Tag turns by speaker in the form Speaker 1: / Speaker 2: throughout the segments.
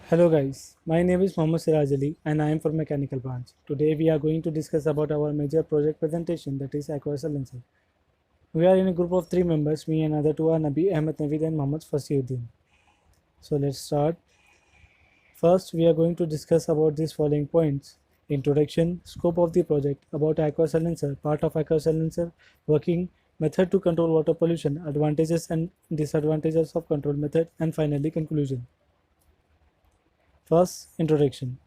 Speaker 1: Hello guys, my name is Mohammad Siraj Ali and I am from Mechanical Branch. Today we are going to discuss about our major project presentation, that is Aqua Silencer. We are in a group of 3 members, me and other two are Nabi Ahmed Naveed and Mohammad Fasiuddin. So let's start. First we are going to discuss about these following points. Introduction, scope of the project, about Aqua Silencer, part of Aqua Silencer, working, method to control water pollution, advantages and disadvantages of control method, and finally conclusion. First, introduction.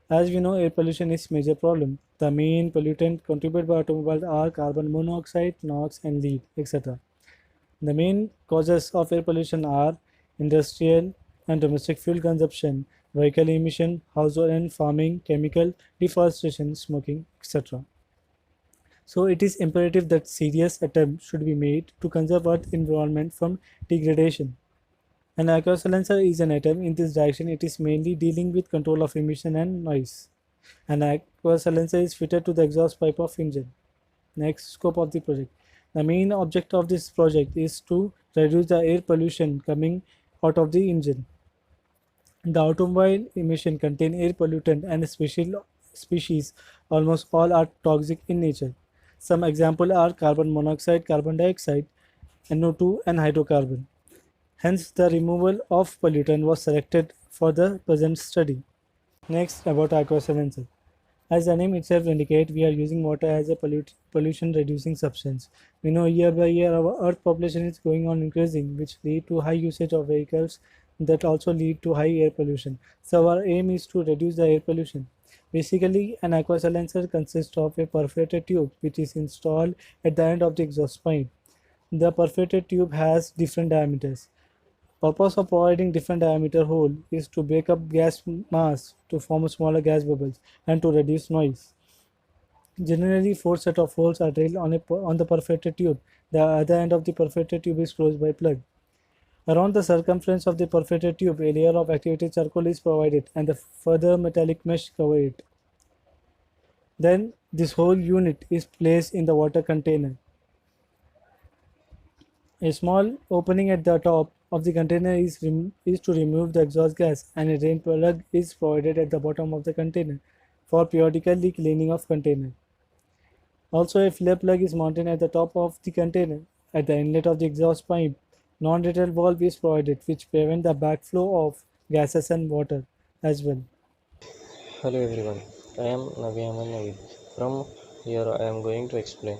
Speaker 1: As we know, air pollution is major problem. The main pollutant contributed by automobiles are carbon monoxide, NOx, and lead, etc. The main causes of air pollution are industrial and domestic fuel consumption, vehicle emission, household and farming, chemical, deforestation, smoking, etc. So it is imperative that serious attempt should be made to conserve Earth environment from degradation. An aqua silencer is an attempt in this direction. It is mainly dealing with control of emission and noise. An aqua silencer is fitted to the exhaust pipe of engine. Next, scope of the project. The main object of this project is to reduce the air pollution coming out of the engine. The automobile emission contain air pollutant and special species. Almost all are toxic in nature. Some examples are carbon monoxide, carbon dioxide, NO2, and hydrocarbon. Hence, the removal of pollutant was selected for the present study. Next, about aqua silencer. As the name itself indicates, we are using water as a pollution reducing substance. We know year by year our earth population is going on increasing, which lead to high usage of vehicles that also lead to high air pollution. So our aim is to reduce the air pollution. Basically, an aqua silencer consists of a perforated tube which is installed at the end of the exhaust pipe. The perforated tube has different diameters. Purpose of providing different diameter hole is to break up gas mass to form smaller gas bubbles and to reduce noise. Generally, 4 sets of holes are drilled on the perforated tube. The other end of the perforated tube is closed by plug. Around the circumference of the perforated tube, a layer of activated charcoal is provided and the further metallic mesh cover it. Then this whole unit is placed in the water container. A small opening at the top of the container is to remove the exhaust gas, and a drain plug is provided at the bottom of the container for periodically cleaning of container. Also, a flare plug is mounted at the top of the container. At the inlet of the exhaust pipe, non-radial valve is provided which prevent the backflow of gases and water as well.
Speaker 2: Hello everyone, I am Nabi Ahmed Naveed. From here I am going to explain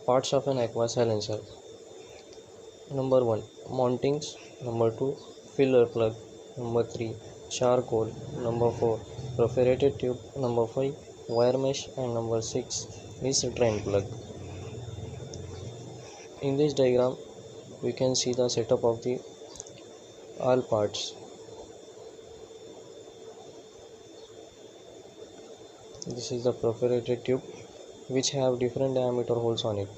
Speaker 2: parts of an aqua silencer. Number 1, mountings. Number 2, filler plug. Number 3, charcoal. Number 4, perforated tube. Number 5, wire mesh. And number 6 is drain plug. In this diagram we can see the setup of the all parts. This is the perforated tube which have different diameter holes on it.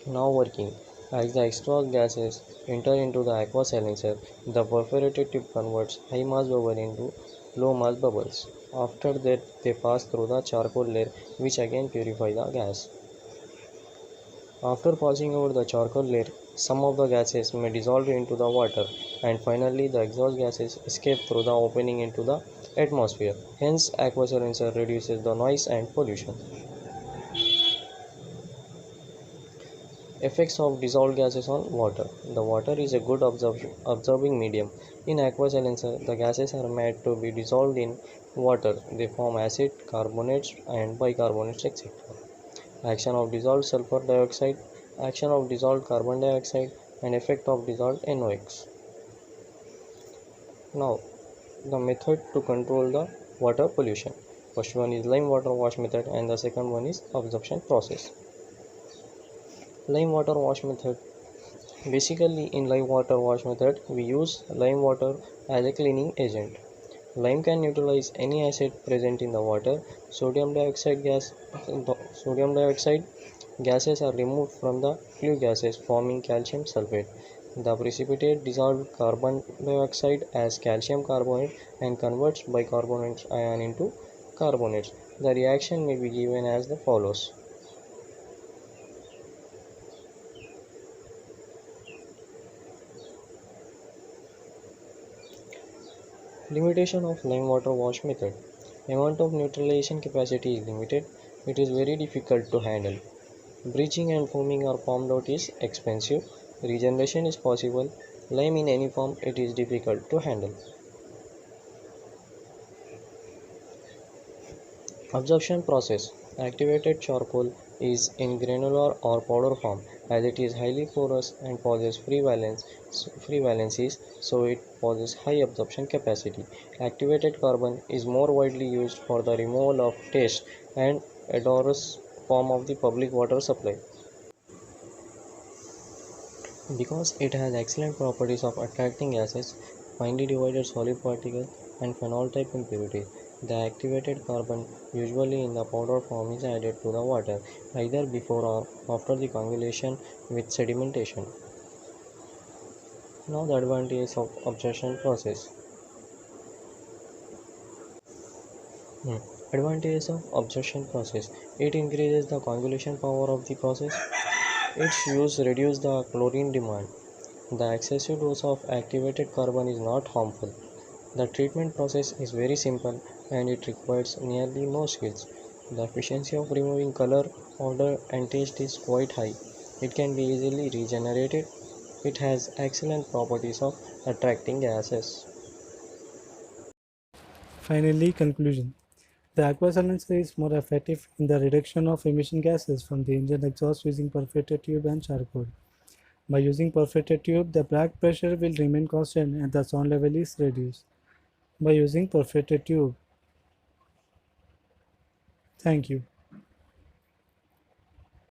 Speaker 2: Now working. As the exhaust gases enter into the aqua silencer, the perforated tube converts high mass bubble into low mass bubbles. After that, they pass through the charcoal layer, which again purify the gas. After passing over the charcoal layer, some of the gases may dissolve into the water, and finally the exhaust gases escape through the opening into the atmosphere. Hence, aqua silencer reduces the noise and pollution. Effects of dissolved gases on water. The water is a good absorbing medium. In aqua silencer, the gases are made to be dissolved in water. They form acid, carbonates, and bicarbonates, etc. Action of dissolved sulfur dioxide, action of dissolved carbon dioxide, and effect of dissolved NOx. Now, the method to control the water pollution. First one is lime water wash method, and the second one is absorption process. Lime water wash method. Basically, in lime water wash method, we use lime water as a cleaning agent. Lime can neutralize any acid present in the water. Sodium dioxide gases are removed from the flue gases, forming calcium sulfate. The precipitate dissolves carbon dioxide as calcium carbonate and converts bicarbonate ion into carbonates. The reaction may be given as the follows. Limitation of lime water wash method. Amount of neutralization capacity is limited. It is very difficult to handle. Bleaching and foaming are formed out is expensive. Regeneration is possible. Lime in any form it is difficult to handle. Absorption process. Activated charcoal is in granular or powder form as it is highly porous and possesses free valencies, so it possesses high absorption capacity. Activated carbon is more widely used for the removal of taste and odorous form of the public water supply. Because it has excellent properties of attracting gases, finely divided solid particles, and phenol type impurities, the activated carbon, usually in the powder form, is added to the water either before or after the coagulation with sedimentation. Now the advantages of absorption process. Hmm. Advantages of absorption process. It increases the coagulation power of the process. Its use reduces the chlorine demand. The excessive dose of activated carbon is not harmful. The treatment process is very simple and it requires nearly no skills. The efficiency of removing color, odor, and taste is quite high. It can be easily regenerated. It has excellent properties of attracting gases.
Speaker 1: Finally, conclusion. The aqua silencer is more effective in the reduction of emission gases from the engine exhaust using perforated tube and charcoal. By using perforated tube, the back pressure will remain constant and the sound level is reduced. By using perforated tube. Thank you.